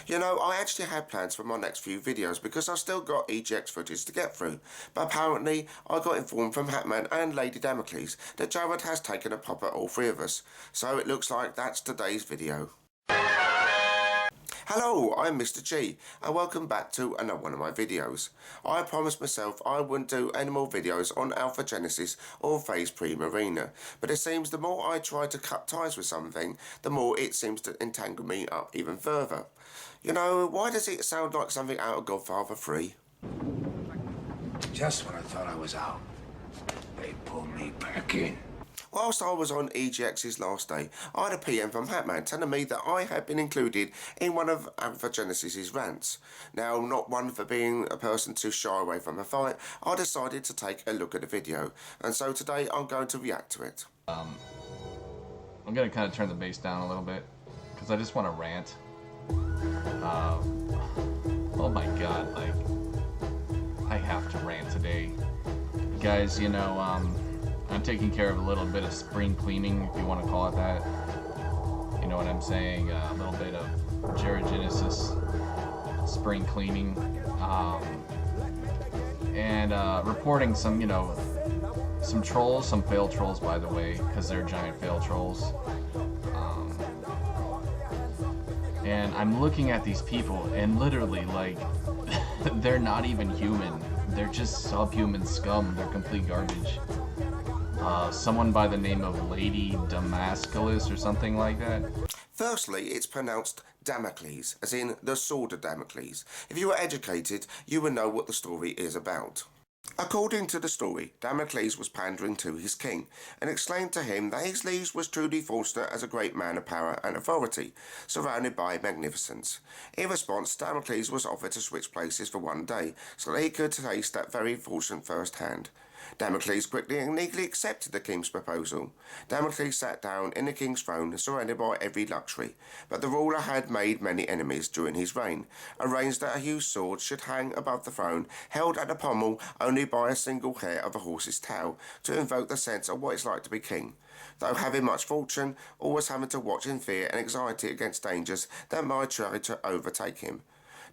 You know, I actually had plans for my next few videos because I've still got EGX footage to get through, but apparently I got informed from Hatman and Lady Damocles that Jared has taken a pop at all three of us, so it looks like that's today's video. Hello, I'm Mr. G, and welcome back to another one of my videos. I promised myself I wouldn't do any more videos on Alpha Genese or Phase 3 Marina, but it seems the more I try to cut ties with something, the more it seems to entangle me up even further. You know, why does it sound like something out of Godfather 3? Just when I thought I was out, they pulled me back in. Whilst I was on EGX's last day, I had a PM from Hatman telling me that I had been included in one of Alpha Genese's rants. Now, not one for being a person to shy away from a fight, I decided to take a look at the video, and so today I'm going to react to it. I'm going to kind of turn the bass down a little bit, because I just want to rant. Oh my god, like, I have to rant today. Guys, you know, I'm taking care of a little bit of spring cleaning, if you want to call it that. You know what I'm saying? A little bit of Genesis spring cleaning. And reporting some, you know, some trolls, some failed trolls, by the way, because they're giant failed trolls. And I'm looking at these people, and literally, like, they're not even human. They're just subhuman scum. They're complete garbage. Someone by the name of Lady Damascus or something like that. Firstly, it's pronounced Damocles, as in the sword of Damocles. If you were educated, you would know what the story is about. According to the story, Damocles was pandering to his king, and explained to him that his liege was truly fortunate as a great man of power and authority, surrounded by magnificence. In response, Damocles was offered to switch places for one day, so that he could taste that very fortune firsthand. Damocles quickly and legally accepted the king's proposal. Damocles sat down in the king's throne, surrounded by every luxury, but the ruler had made many enemies during his reign, arranged that a huge sword should hang above the throne, held at the pommel only by a single hair of a horse's tail, to invoke the sense of what it's like to be king. Though having much fortune, always having to watch in fear and anxiety against dangers that might try to overtake him.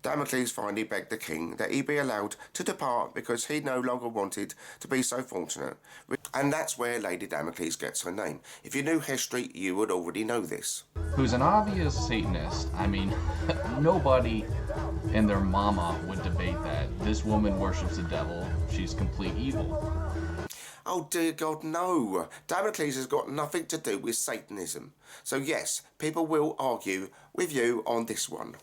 Damocles finally begged the king that he be allowed to depart because he no longer wanted to be so fortunate. And that's where Lady Damocles gets her name. If you knew history, you would already know this. Who's an obvious Satanist. I mean, nobody and their mama would debate that. This woman worships the devil. She's complete evil. Oh dear God, no. Damocles has got nothing to do with Satanism. So yes, people will argue with you on this one.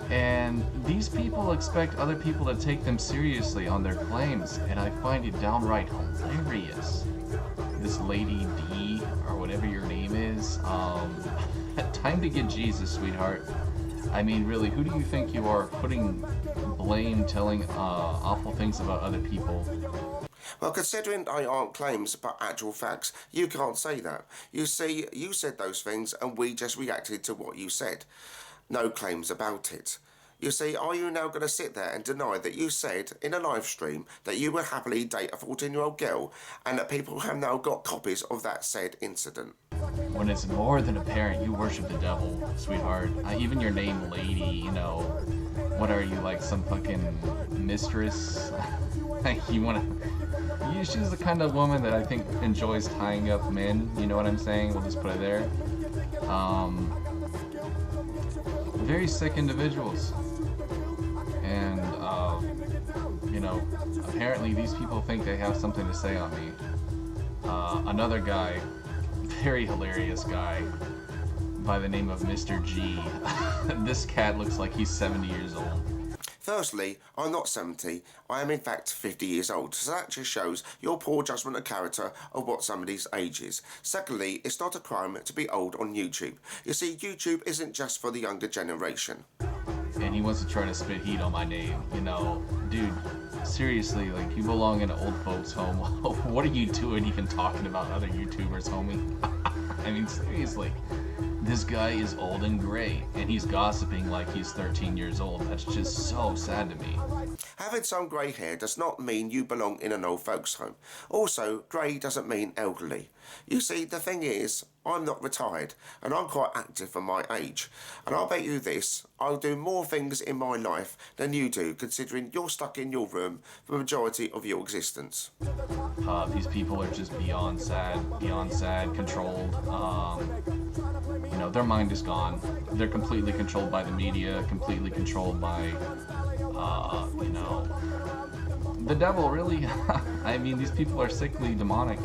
And these people expect other people to take them seriously on their claims, and I find it downright hilarious. This Lady D, or whatever your name is, time to get Jesus, sweetheart. I mean, really, who do you think you are, putting blame, telling awful things about other people? Well, considering they aren't claims but actual facts, you can't say that. You see, you said those things and we just reacted to what you said. No claims about it. You see, are you now going to sit there and deny that you said in a live stream that you would happily date a 14-year-old girl, and that people have now got copies of that said incident? When it's more than apparent, you worship the devil, sweetheart. Even your name, Lady, you know, what are you, like some fucking mistress? You wanna... She's the kind of woman that I think enjoys tying up men, you know what I'm saying? We'll just put it there. Very sick individuals. And, you know, apparently these people think they have something to say on me. Another guy, very hilarious guy, by the name of Mr. G. This cat looks like he's 70 years old. Firstly, I'm not 70, I am in fact 50 years old, so that just shows your poor judgment of character of what somebody's age is. Secondly, it's not a crime to be old on YouTube. You see, YouTube isn't just for the younger generation. And he wants to try to spit heat on my name, you know. Dude, seriously, like, you belong in an old folks home. What are you doing even talking about other YouTubers, homie? I mean, seriously. this guy is old and gray, and he's gossiping like he's 13 years old. That's just so sad to me. Having some grey hair does not mean you belong in an old folks' home. Also, grey doesn't mean elderly. You see, the thing is, I'm not retired, and I'm quite active for my age. And I'll bet you this, I'll do more things in my life than you do, considering you're stuck in your room for the majority of your existence. These people are just beyond sad, controlled. You know, their mind is gone. They're completely controlled by the media, completely controlled by, you know, the devil, really. I mean, these people are sickly demonic.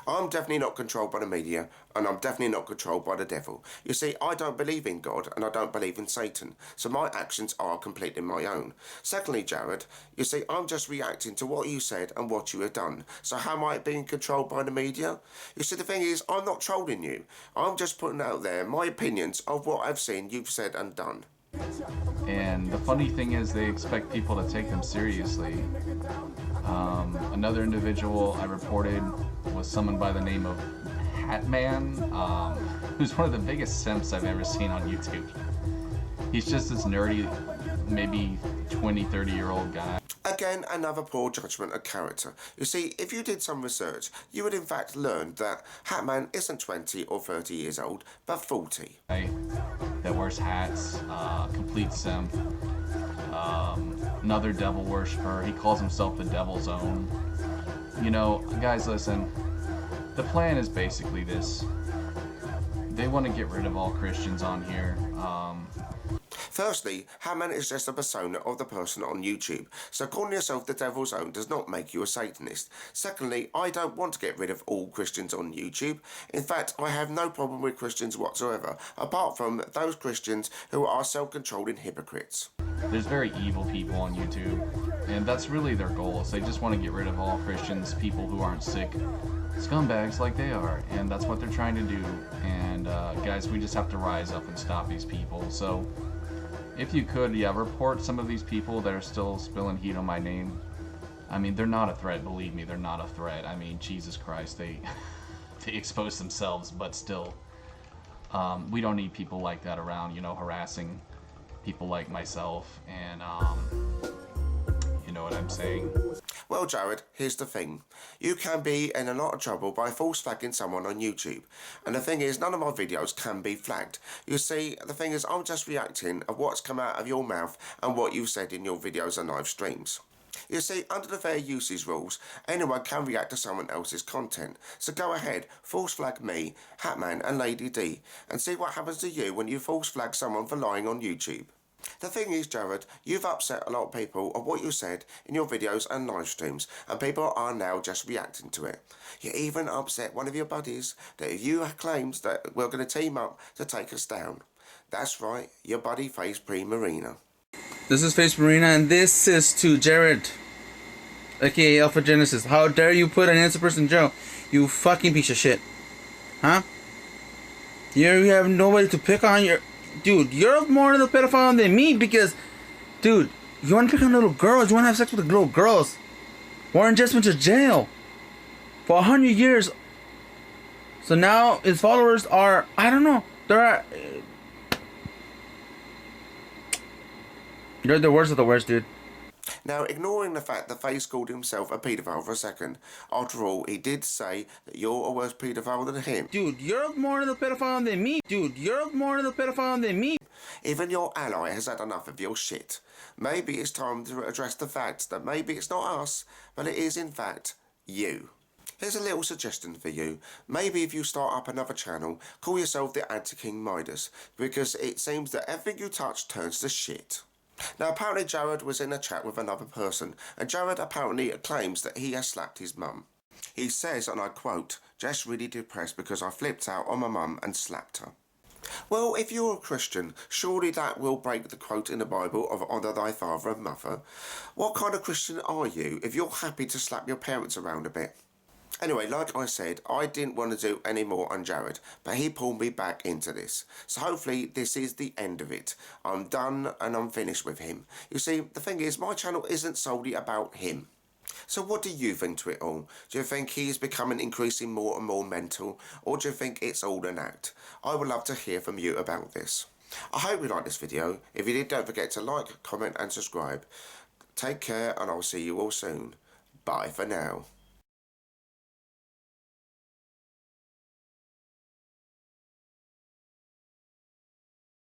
I'm definitely not controlled by the media, and I'm definitely not controlled by the devil. You see, I don't believe in God, and I don't believe in Satan, so my actions are completely my own. Secondly, Jared, you see, I'm just reacting to what you said and what you have done. So how am I being controlled by the media? You see, the thing is, I'm not trolling you. I'm just putting out there my opinions of what I've seen you've said and done. And the funny thing is, they expect people to take them seriously. Another individual I reported was someone by the name of Hatman, who's one of the biggest simps I've ever seen on YouTube. He's just this nerdy, maybe 20, 30-year-old guy. Again, another poor judgment of character. You see, if you did some research, you would in fact learn that Hatman isn't 20 or 30 years old, but 40. That wears hats, complete simp, another devil worshiper. He calls himself the devil's own. You know, guys, listen, the plan is basically this. They want to get rid of all Christians on here. Firstly, Hatman is just a persona of the person on YouTube, so calling yourself the devil's own does not make you a Satanist. Secondly, I don't want to get rid of all Christians on YouTube. In fact, I have no problem with Christians whatsoever, apart from those Christians who are self-controlling hypocrites. There's very evil people on YouTube, and that's really their goals. They just want to get rid of all Christians, people who aren't sick scumbags like they are, and that's what they're trying to do. And guys, we just have to rise up and stop these people. So if you could, yeah, report some of these people that are still spilling heat on my name. I mean, they're not a threat, believe me, they're not a threat. I mean, Jesus Christ, they expose themselves, but still, we don't need people like that around, you know, harassing people like myself, and you know what I'm saying. Well, Jared, here's the thing. You can be in a lot of trouble by false flagging someone on YouTube. And the thing is, none of my videos can be flagged. You see, the thing is, I'm just reacting of what's come out of your mouth and what you've said in your videos and live streams. You see, under the fair usage rules, anyone can react to someone else's content. So go ahead, false flag me, Hatman and Lady D, and see what happens to you when you false flag someone for lying on YouTube. The thing is, Jared, you've upset a lot of people of what you said in your videos and live streams, and people are now just reacting to it. You even upset one of your buddies that you claims that we're going to team up to take us down. That's right, your buddy Face Marina. This is Face Marina, and this is to Jared, aka Alpha Genese. How dare you put an innocent person in jail? You fucking piece of shit. Huh? You have nobody to pick on. Dude, you're more of a pedophile than me because, dude, you want to pick on little girls, you want to have sex with the little girls. Warren just went to jail for 100 years. So now his followers are, I don't know, you're the worst of the worst, dude. Now, ignoring the fact that Face called himself a paedophile for a second, after all, he did say that you're a worse paedophile than him. Dude, you're more of a pedophile than me. Dude, you're more of a pedophile than me. Even your ally has had enough of your shit. Maybe it's time to address the fact that maybe it's not us, but it is in fact you. Here's a little suggestion for you. Maybe if you start up another channel, call yourself the Anti-King Midas, because it seems that everything you touch turns to shit. Now, apparently Jared was in a chat with another person, and Jared apparently claims that he has slapped his mum. He says, and I quote, "Just really depressed because I flipped out on my mum and slapped her." Well, if you're a Christian, surely that will break the quote in the Bible of honour thy father and mother. What kind of Christian are you if you're happy to slap your parents around a bit? Anyway, like I said, I didn't want to do any more on Jared, but he pulled me back into this. So hopefully this is the end of it. I'm done and I'm finished with him. You see, the thing is, my channel isn't solely about him. So what do you think to it all? Do you think he is becoming increasingly more and more mental, or do you think it's all an act? I would love to hear from you about this. I hope you liked this video. If you did, don't forget to like, comment and subscribe. Take care, and I'll see you all soon. Bye for now.